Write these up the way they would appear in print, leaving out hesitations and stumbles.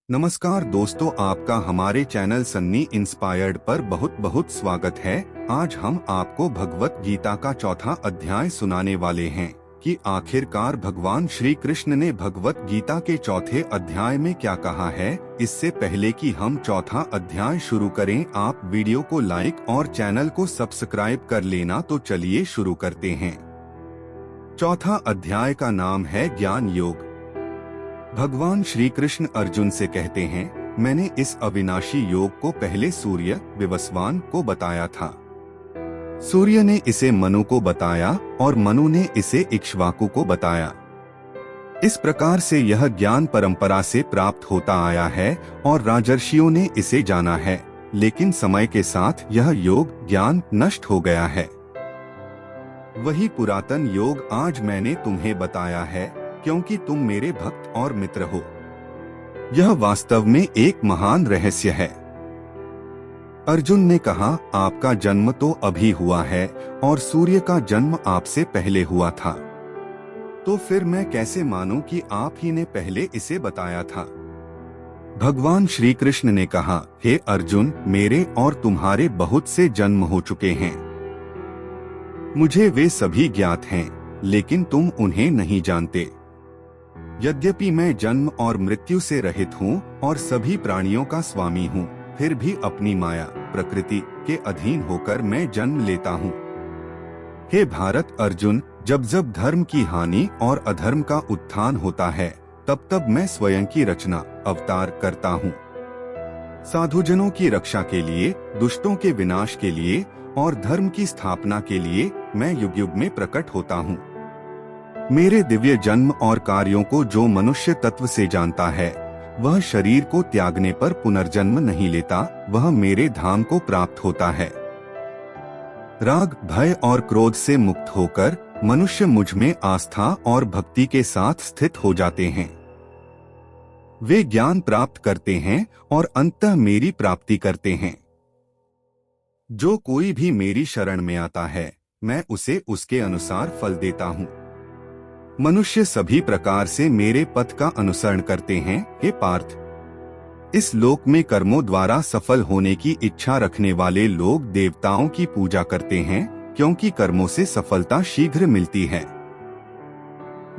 नमस्कार दोस्तों, आपका हमारे चैनल सन्नी इंस्पायर्ड पर बहुत बहुत स्वागत है। आज हम आपको भगवत गीता का चौथा अध्याय सुनाने वाले हैं कि आखिरकार भगवान श्री कृष्ण ने भगवत गीता के चौथे अध्याय में क्या कहा है। इससे पहले कि हम चौथा अध्याय शुरू करें, आप वीडियो को लाइक और चैनल को सब्सक्राइब कर लेना। तो चलिए शुरू करते हैं। चौथा अध्याय का नाम है ज्ञान योग। भगवान श्री कृष्ण अर्जुन से कहते हैं, मैंने इस अविनाशी योग को पहले सूर्य विवस्वान को बताया था। सूर्य ने इसे मनु को बताया और मनु ने इसे इक्ष्वाकु को बताया। इस प्रकार से यह ज्ञान परंपरा से प्राप्त होता आया है और राजर्षियों ने इसे जाना है, लेकिन समय के साथ यह योग ज्ञान नष्ट हो गया है। वही पुरातन योग आज मैंने तुम्हें बताया है, क्योंकि तुम मेरे भक्त और मित्र हो। यह वास्तव में एक महान रहस्य है। अर्जुन ने कहा, आपका जन्म तो अभी हुआ है और सूर्य का जन्म आपसे पहले हुआ था, तो फिर मैं कैसे मानूं कि आप ही ने पहले इसे बताया था। भगवान श्री कृष्ण ने कहा, हे अर्जुन, मेरे और तुम्हारे बहुत से जन्म हो चुके हैं। मुझे वे सभी ज्ञात हैं, लेकिन तुम उन्हें नहीं जानते। यद्यपि मैं जन्म और मृत्यु से रहित हूँ और सभी प्राणियों का स्वामी हूँ, फिर भी अपनी माया प्रकृति के अधीन होकर मैं जन्म लेता हूँ। हे भारत अर्जुन, जब जब धर्म की हानि और अधर्म का उत्थान होता है, तब तब मैं स्वयं की रचना अवतार करता हूँ। साधुजनों की रक्षा के लिए, दुष्टों के विनाश के लिए और धर्म की स्थापना के लिए मैं युग युग में प्रकट होता हूँ। मेरे दिव्य जन्म और कार्यों को जो मनुष्य तत्व से जानता है, वह शरीर को त्यागने पर पुनर्जन्म नहीं लेता, वह मेरे धाम को प्राप्त होता है। राग, भय और क्रोध से मुक्त होकर मनुष्य मुझ में आस्था और भक्ति के साथ स्थित हो जाते हैं। वे ज्ञान प्राप्त करते हैं और अंततः मेरी प्राप्ति करते हैं। जो कोई भी मेरी शरण में आता है, मैं उसे उसके अनुसार फल देता हूँ। मनुष्य सभी प्रकार से मेरे पथ का अनुसरण करते हैं। हे पार्थ, इस लोक में कर्मों द्वारा सफल होने की इच्छा रखने वाले लोग देवताओं की पूजा करते हैं, क्योंकि कर्मों से सफलता शीघ्र मिलती है।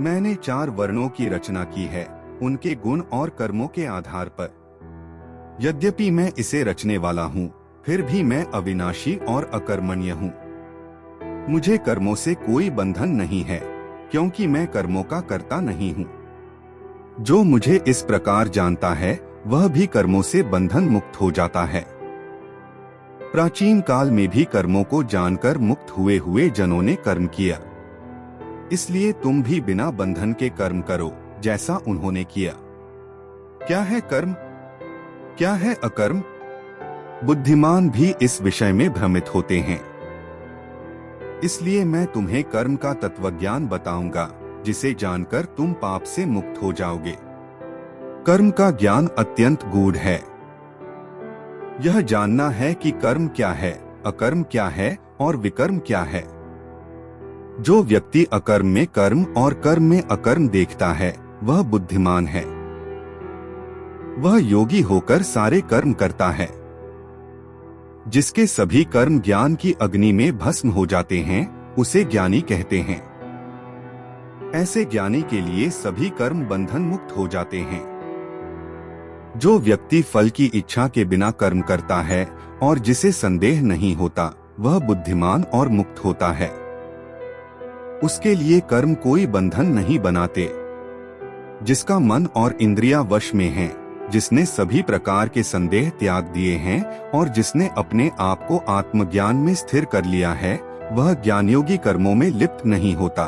मैंने 4 वर्णों की रचना की है, उनके गुण और कर्मों के आधार पर। यद्यपि मैं इसे रचने वाला हूँ, फिर भी मैं अविनाशी और अकर्मण्य हूँ। मुझे कर्मों से कोई बंधन नहीं है, क्योंकि मैं कर्मों का कर्ता नहीं हूँ। जो मुझे इस प्रकार जानता है, वह भी कर्मों से बंधन मुक्त हो जाता है। प्राचीन काल में भी कर्मों को जानकर मुक्त हुए हुए जनों ने कर्म किया। इसलिए तुम भी बिना बंधन के कर्म करो, जैसा उन्होंने किया। क्या है कर्म, क्या है अकर्म? बुद्धिमान भी इस विषय में भ्रमित होते हैं। इसलिए मैं तुम्हें कर्म का तत्वज्ञान बताऊंगा, जिसे जानकर तुम पाप से मुक्त हो जाओगे। कर्म का ज्ञान अत्यंत गूढ़ है। यह जानना है कि कर्म क्या है, अकर्म क्या है और विकर्म क्या है। जो व्यक्ति अकर्म में कर्म और कर्म में अकर्म देखता है, वह बुद्धिमान है। वह योगी होकर सारे कर्म करता है। जिसके सभी कर्म ज्ञान की अग्नि में भस्म हो जाते हैं, उसे ज्ञानी कहते हैं। ऐसे ज्ञानी के लिए सभी कर्म बंधन मुक्त हो जाते हैं। जो व्यक्ति फल की इच्छा के बिना कर्म करता है और जिसे संदेह नहीं होता, वह बुद्धिमान और मुक्त होता है। उसके लिए कर्म कोई बंधन नहीं बनाते। जिसका मन और इंद्रियां वश में हैं, जिसने सभी प्रकार के संदेह त्याग दिए हैं और जिसने अपने आप को आत्मज्ञान में स्थिर कर लिया है, वह ज्ञानयोगी कर्मों में लिप्त नहीं होता।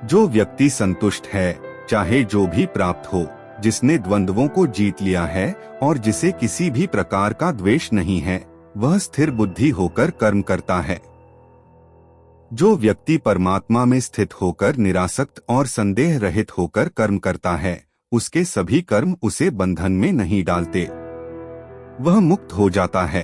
जो व्यक्ति संतुष्ट है, चाहे जो भी प्राप्त हो, जिसने द्वंद्वों को जीत लिया है और जिसे किसी भी प्रकार का द्वेष नहीं है, वह स्थिर बुद्धि होकर कर्म करता है। जो व्यक्ति परमात्मा में स्थित होकर निरासक्त और संदेह रहित होकर कर्म करता है, उसके सभी कर्म उसे बंधन में नहीं डालते। वह मुक्त हो जाता है।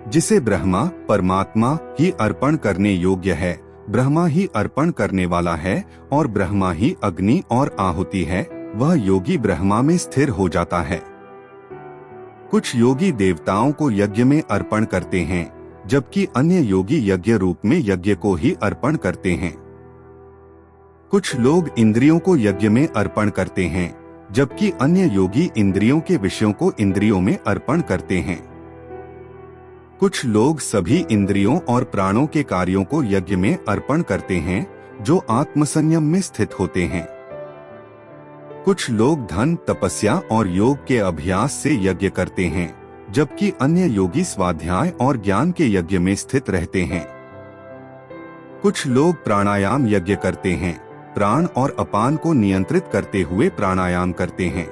जिसे ब्रह्मा परमात्मा ही अर्पण करने योग्य है, ब्रह्मा ही अर्पण करने वाला है और ब्रह्मा ही अग्नि और आहुति है, वह योगी ब्रह्मा में स्थिर हो जाता है। कुछ योगी देवताओं को यज्ञ में अर्पण करते हैं, जबकि अन्य योगी यज्ञ रूप में यज्ञ को ही अर्पण करते हैं। कुछ लोग इंद्रियों को यज्ञ में अर्पण करते हैं, जबकि अन्य योगी इंद्रियों के विषयों को इंद्रियों में अर्पण करते हैं। कुछ लोग सभी इंद्रियों और प्राणों के कार्यों को यज्ञ में अर्पण करते हैं, जो आत्मसंयम में स्थित होते हैं। कुछ लोग धन, तपस्या और योग के अभ्यास से यज्ञ करते हैं, जबकि अन्य योगी स्वाध्याय और ज्ञान के यज्ञ में स्थित रहते हैं। कुछ लोग प्राणायाम यज्ञ करते हैं, प्राण और अपान को नियंत्रित करते हुए प्राणायाम करते हैं।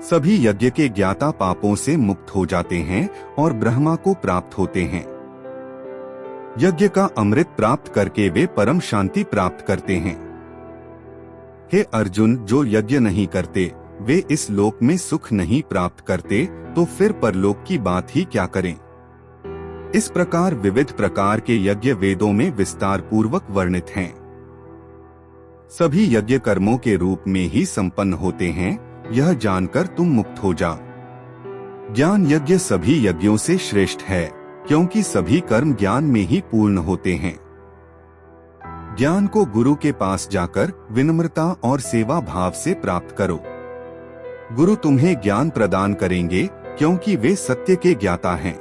सभी यज्ञ के ज्ञाता पापों से मुक्त हो जाते हैं और ब्रह्मा को प्राप्त होते हैं। यज्ञ का अमृत प्राप्त करके वे परम शांति प्राप्त करते हैं। हे अर्जुन, जो यज्ञ नहीं करते वे इस लोक में सुख नहीं प्राप्त करते, तो फिर परलोक की बात ही क्या करें। इस प्रकार विविध प्रकार के यज्ञ वेदों में विस्तार पूर्वक वर्णित हैं। सभी यज्ञ कर्मों के रूप में ही संपन्न होते हैं, यह जानकर तुम मुक्त हो जा। ज्ञान यज्ञ सभी यज्ञों से श्रेष्ठ है, क्योंकि सभी कर्म ज्ञान में ही पूर्ण होते हैं। ज्ञान को गुरु के पास जाकर विनम्रता और सेवा भाव से प्राप्त करो। गुरु तुम्हें ज्ञान प्रदान करेंगे, क्योंकि वे सत्य के ज्ञाता हैं।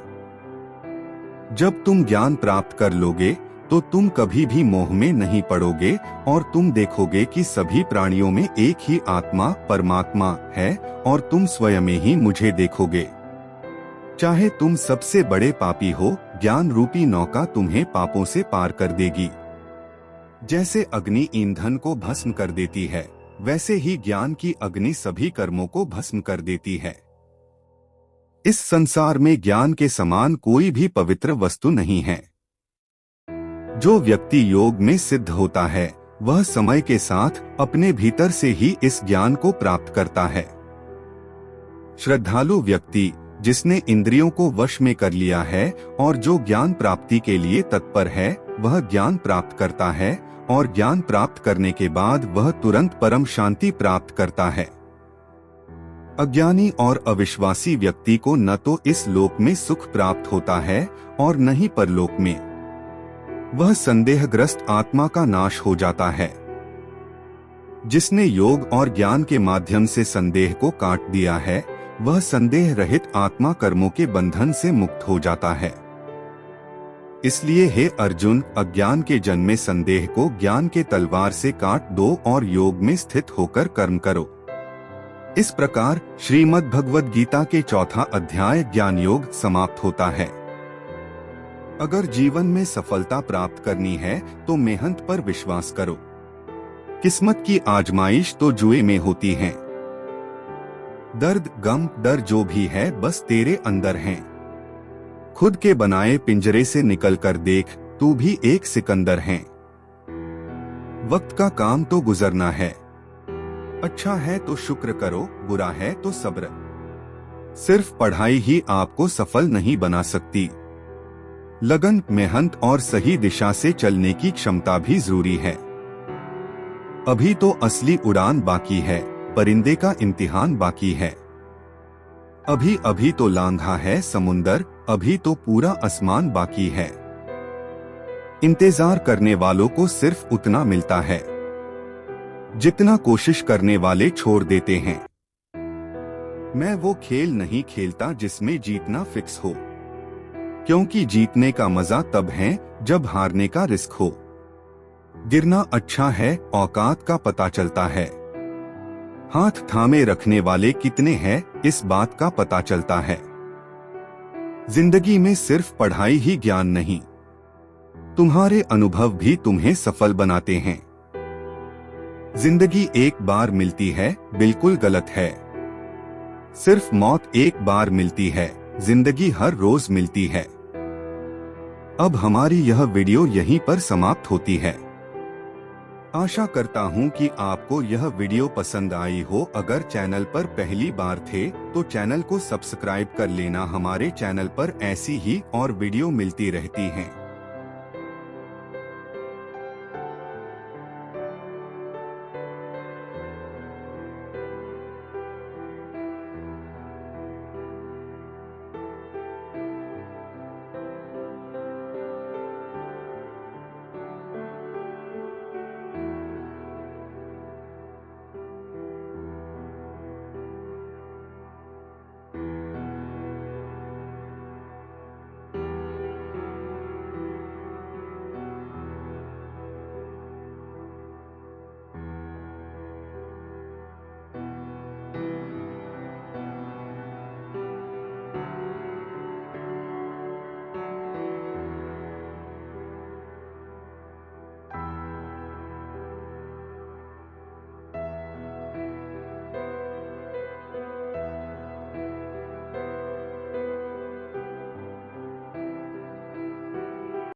जब तुम ज्ञान प्राप्त कर लोगे तो तुम कभी भी मोह में नहीं पड़ोगे और तुम देखोगे कि सभी प्राणियों में एक ही आत्मा परमात्मा है और तुम स्वयं ही मुझे देखोगे। चाहे तुम सबसे बड़े पापी हो, ज्ञान रूपी नौका तुम्हें पापों से पार कर देगी। जैसे अग्नि ईंधन को भस्म कर देती है, वैसे ही ज्ञान की अग्नि सभी कर्मों को भस्म कर देती है। इस संसार में ज्ञान के समान कोई भी पवित्र वस्तु नहीं है। जो व्यक्ति योग में सिद्ध होता है, वह समय के साथ अपने भीतर से ही इस ज्ञान को प्राप्त करता है। श्रद्धालु व्यक्ति, जिसने इंद्रियों को वश में कर लिया है और जो ज्ञान प्राप्ति के लिए तत्पर है, वह ज्ञान प्राप्त करता है और ज्ञान प्राप्त करने के बाद वह तुरंत परम शांति प्राप्त करता है। अज्ञानी और अविश्वासी व्यक्ति को न तो इस लोक में सुख प्राप्त होता है और न ही परलोक में। वह संदेहग्रस्त आत्मा का नाश हो जाता है। जिसने योग और ज्ञान के माध्यम से संदेह को काट दिया है, वह संदेह रहित आत्मा कर्मों के बंधन से मुक्त हो जाता है। इसलिए हे अर्जुन, अज्ञान के जन्मे संदेह को ज्ञान के तलवार से काट दो और योग में स्थित होकर कर्म करो। इस प्रकार श्रीमद् भगवद गीता के चौथा अध्याय ज्ञान योग समाप्त होता है। अगर जीवन में सफलता प्राप्त करनी है तो मेहनत पर विश्वास करो। किस्मत की आजमाइश तो जुए में होती है। दर्द, गम, डर जो भी है बस तेरे अंदर हैं। खुद के बनाए पिंजरे से निकलकर देख, तू भी एक सिकंदर है। वक्त का काम तो गुजरना है। अच्छा है तो शुक्र करो, बुरा है तो सब्र। सिर्फ पढ़ाई ही आपको सफल नहीं बना सकती। लगन, मेहनत और सही दिशा से चलने की क्षमता भी जरूरी है। अभी तो असली उड़ान बाकी है, परिंदे का इम्तिहान बाकी है। अभी अभी तो लांघा है समुंदर, अभी तो पूरा आसमान बाकी है। इंतजार करने वालों को सिर्फ उतना मिलता है जितना कोशिश करने वाले छोड़ देते हैं। मैं वो खेल नहीं खेलता जिसमें जीतना फिक्स हो, क्योंकि जीतने का मजा तब है जब हारने का रिस्क हो। गिरना अच्छा है, औकात का पता चलता है। हाथ थामे रखने वाले कितने हैं, इस बात का पता चलता है। जिंदगी में सिर्फ पढ़ाई ही ज्ञान नहीं, तुम्हारे अनुभव भी तुम्हें सफल बनाते हैं। जिंदगी एक बार मिलती है, बिल्कुल गलत है। सिर्फ मौत एक बार मिलती है, जिंदगी हर रोज मिलती है। अब हमारी यह वीडियो यहीं पर समाप्त होती है। आशा करता हूं कि आपको यह वीडियो पसंद आई हो। अगर चैनल पर पहली बार थे तो चैनल को सब्सक्राइब कर लेना। हमारे चैनल पर ऐसी ही और वीडियो मिलती रहती हैं।